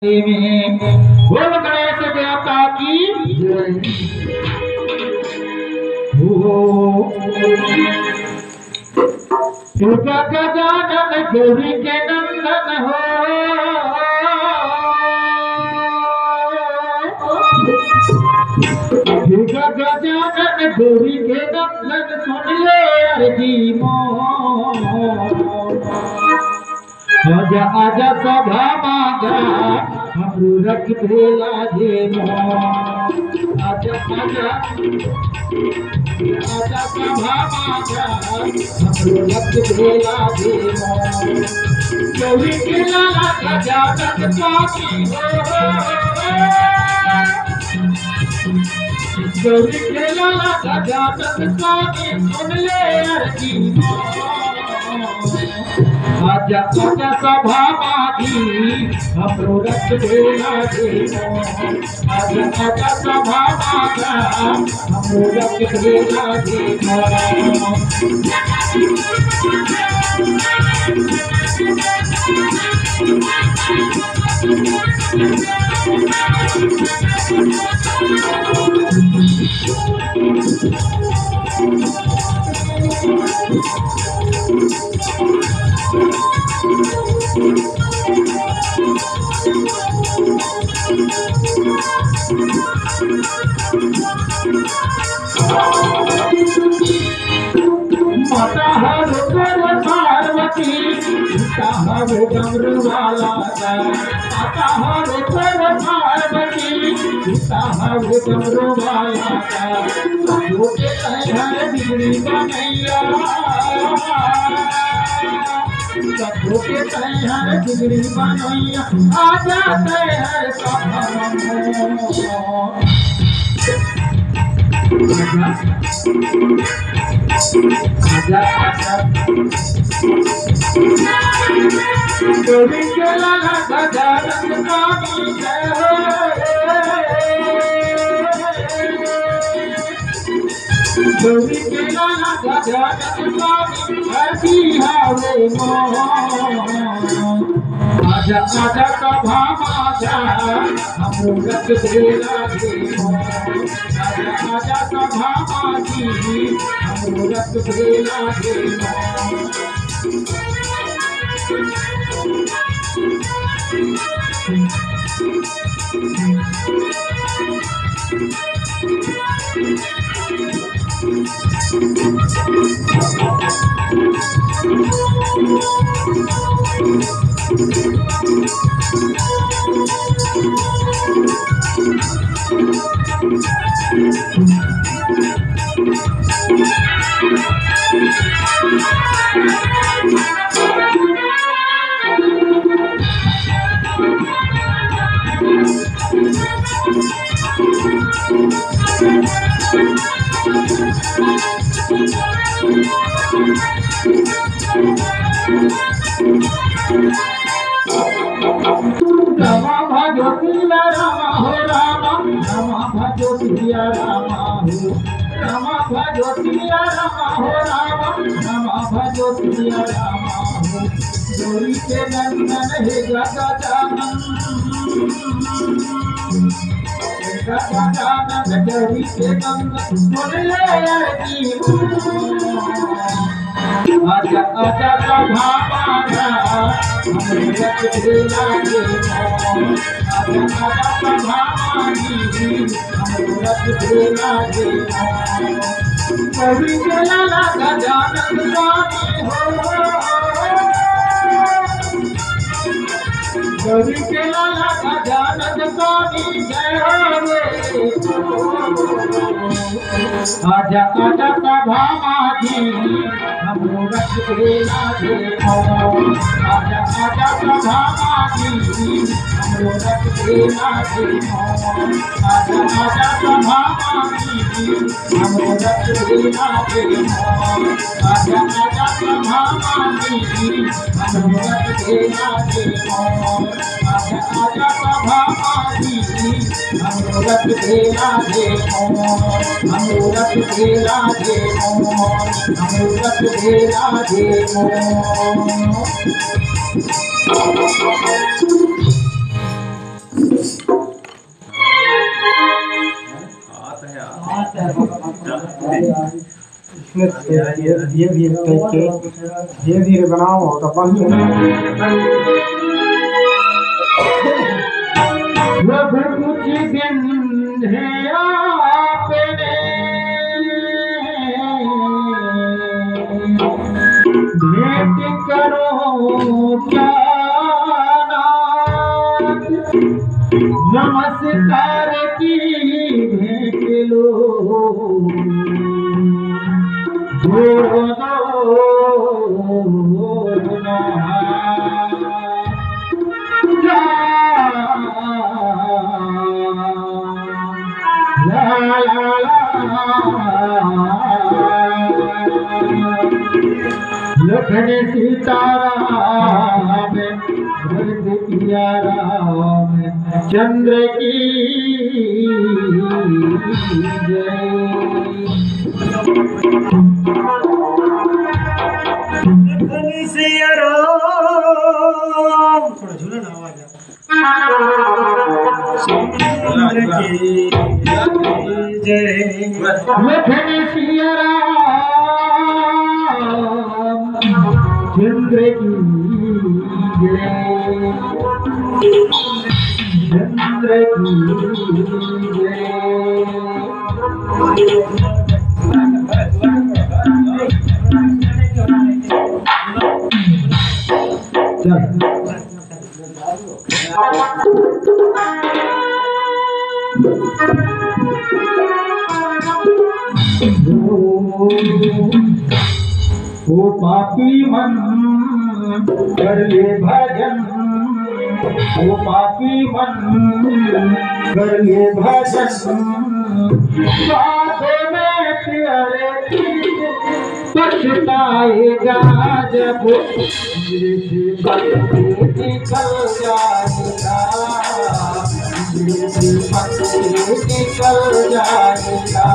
में बोल गणेश देवता की दुर्गा गजानन गौरी के नंदन हो। दुर्गा गजानन गौरी के नंदन सुन ले अर्जी आजा आजा सभा मागा हमरो रख भेला जे आजा आजा आजा सभा मागा हमरो रख भेला जे गौरी के लाला गजानन स्वामी गौरी के लाला गजानन स्वामी सुन ले अर्जी आजा आजा सभा मागी हमरो रख भेला जे आजा आजा सभा मागा हमरो रख भेला जे माता हर पार्वती पिता हर डमरू वाला माता हर पार्वती पिता हर डमरू वाला छोटे हर बिगड़ी बनैया छोटे हर बिगड़ी बनैया आजा हर आजा आजा गौरी के लाला गजानन स्वामी जय गौरी के लाला गजानन स्वामी हसी हावे आजा आजा सभा मागा हमरो रख भेला जे आजा आजा सभा मागी हमरो रख भेला जे रमा भजो सिया रामा हो रामा रमा भजो सिया रामा हो रमा भजो सिया रामा हो रामा रमा भजो सिया रामा हो गौरी के नंदन हे गजानन गजानन गौरी के नंदन सुन ले अर्जी आजा आजा सभा मागा हमरो रख भेला जे आजा आजा सभा मागी हमरो रख भेला जे गौरी के लाला गजानन स्वामी हो गौरी के लाला गजानन स्वामी जय आजा आजा सभा मागी हमरो रख भेला जे आजा आजा सभा मागी हमरो रख भेला जे आजा आजा सभा मागी हमरो रख भेला जे आजा आजा सभा मागी हमरो रख भेला जे आजा आजा सभा मागी हमरो रख भेला जे हमरो रख भेला जे हमरो रख भेला जे धीरे धीरे करके धीरे धीरे बनाओ तो बन प्रभु कुछ दिन है आपने भेंट करो क्या नमस्कार की भेंट लो दो लखन सीताराम भरत किया राम चंद्र की जय। लखन सिया राम थोड़ा झूला ना आवाज चंद्र की जय। लखन सिया राम चंद्र की जय चंद्र की जय। ओ पापी मन कर ले भजन ओ पापी मन कर ले भजन बातों में प्यारे पछताएगा जब निकल जाएगा निकल जाएगा।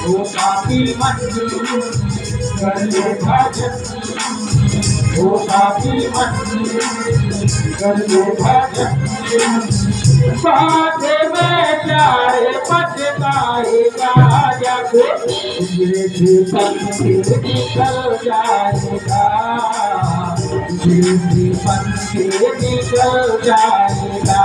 ओ पापी मन कर ले भजन ओ पापी मन कर ले भजन बात में प्यारे पछताएगा जब निकल जाएगा निकल जाएगा।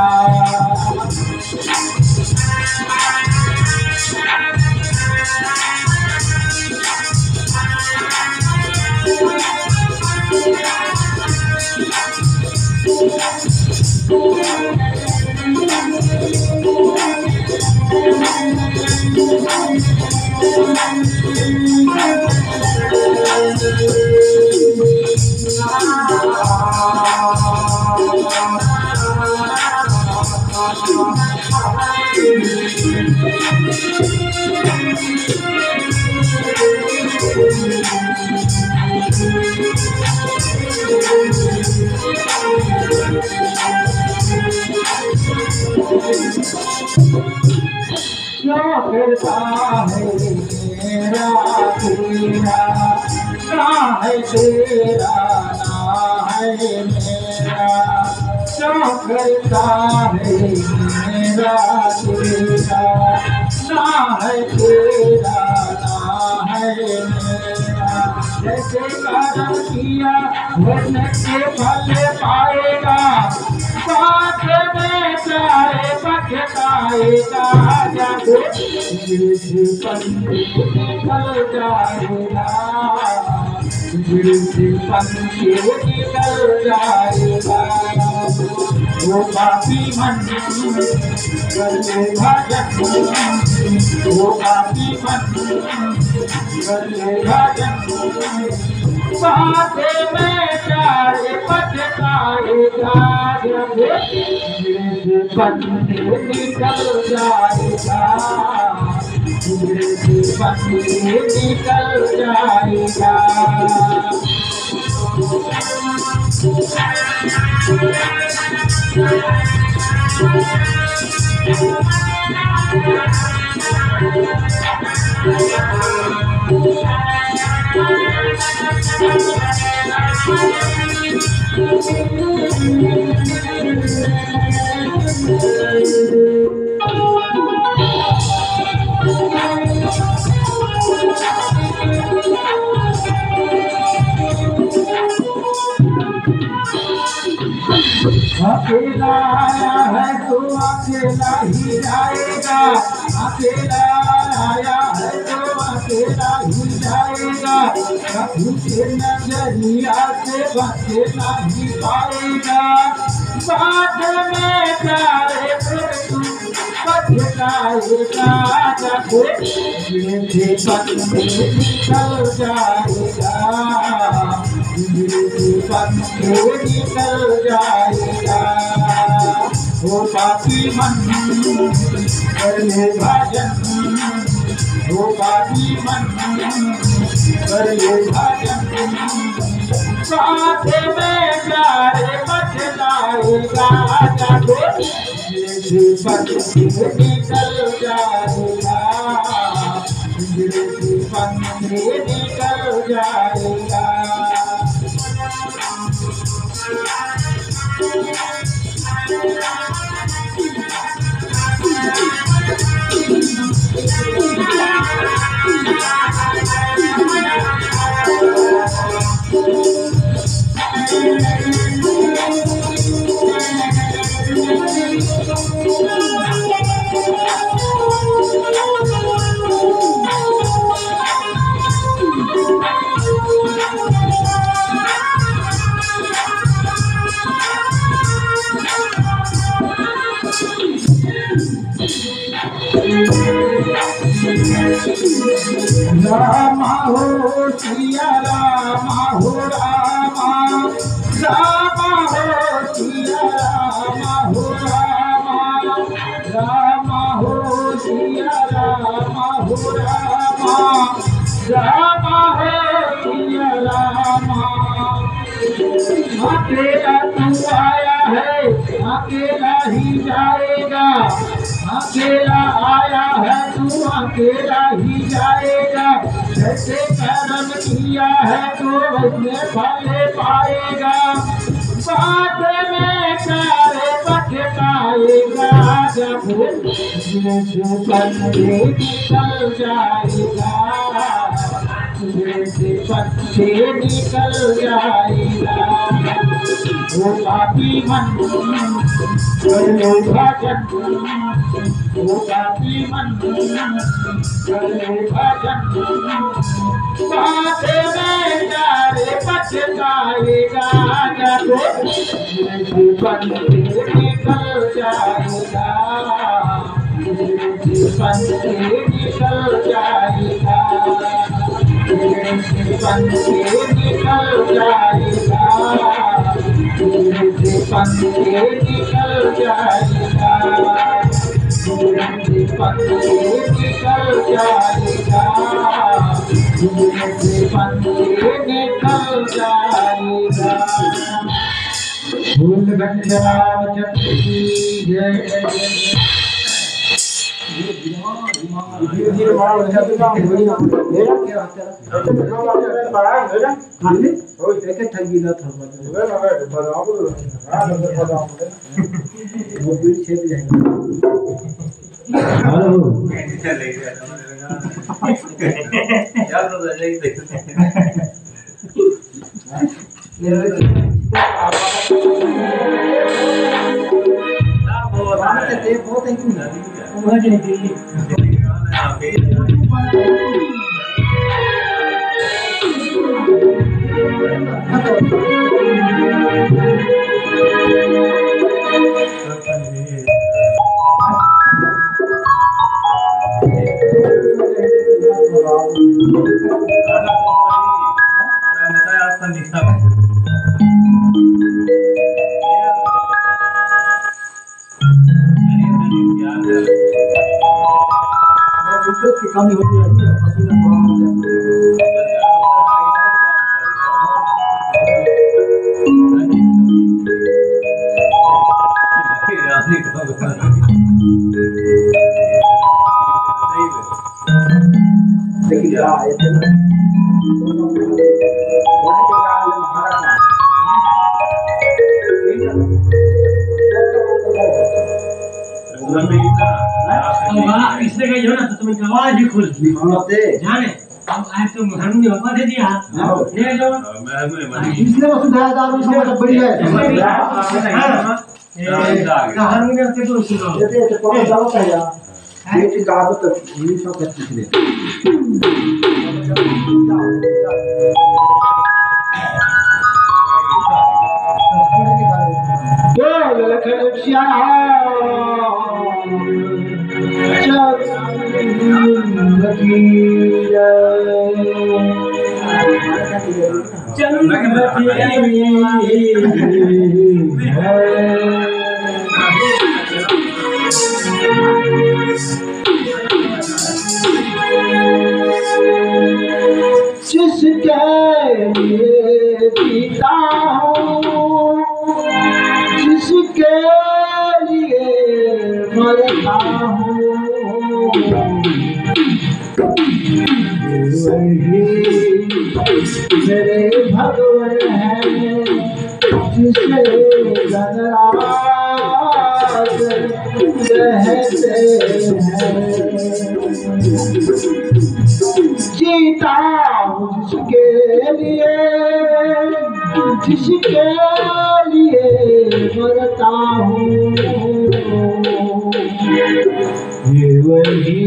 क्या करता है मेरा तेरा ना है तेरा ना है मेरा क्या करता है मेरा तेरा ना है तेरा ना है मेरा जैसे कर्म किया वैसे फल पाएगा बात में प्यारे पछताएगा जब निकल जाएगा निकल जाएगा। वो पापी मन कर ले भजन वो पापी मन कर ले भजन बात में प्यारे पछताएगा जब निकल जाएगा निकल जाएगा। अकेला आया है तो अकेला ही जाएगा, अकेला आया है तो अकेला ही जाएगा, कभी के नजरिया से बचे नहीं पाएगा। बाद में प्यारे फिर तू पछताएगा, जब ये जीवन में निकल जाएगा, ये जीवन में निकल जाएगा। वो पापी मन कर ले भजन, वो पापी मन कर ले भजन, साथ में प्यारे बचलाएगा, जब ये जीवन में निकल जाएगा, ये जीवन में निकल जाएगा। रामा हो सिया रामा हो रामा, रामा हो सिया रामा हो रामा, रामा हो सिया रामा हो रामा, रामा हो सिया रामा। अकेला तू आया है अकेला ही जाएगा, अकेला आया है तू अकेला ही जाएगा, जैसे कर्म किया है तो वैसे फल पाएगा, बाद में प्यारे पछताएगा, जब ये जीवन में निकल जाएगा, ये जीवन से निकल जाएगा। वो पापी मन कर ले भजन, वो पापी मन कर ले भजन, बाद में प्यारे पछताएगा, जब ये जीवन से निकल जाएगा, ये जीवन से निकल जाएगा, ये जीवन से निकल जाएगा, ये जीवन से निकल जाएगा, ये जीवन से निकल जाएगा, ये जीवन से निकल जाएगा। फूल गंजा चक्की जय धीरे बड़ा हो जाता है, वही ना मेरा क्या होता है, तो बड़ा हो जाए खाने हो देखे ठगी ना था, वो भी छेद जाएगा। हेलो यार तो जाएगी देखते बहुत है कि कमी होती है, पसीना इसने कही हो ना तो तुम्हें आवाज ही खुल जाने अब आए तो हम ने ऊपर दे दिया ले लो इसने वसुधा दारू समझ बढ़िया कहानी में के तो सुनो ये तो कौन दावत है यार ये दावत ये सब करती है बोल लखन जिसके लिए पीता हूँ जिसके लिए मरता हूँ वही मेरे भगवान है जिसे गणराज कहते हैं जीता हूँ जिसके लिए मरता हूँ ये वही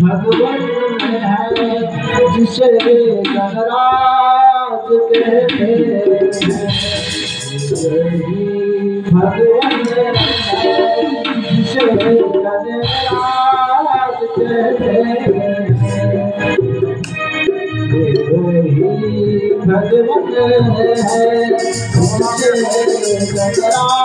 भगवान है जिसे गणराज कहते हैं वही भगवान है जिसे गणराज कहते हैं वही भगवान है जिसे गणराज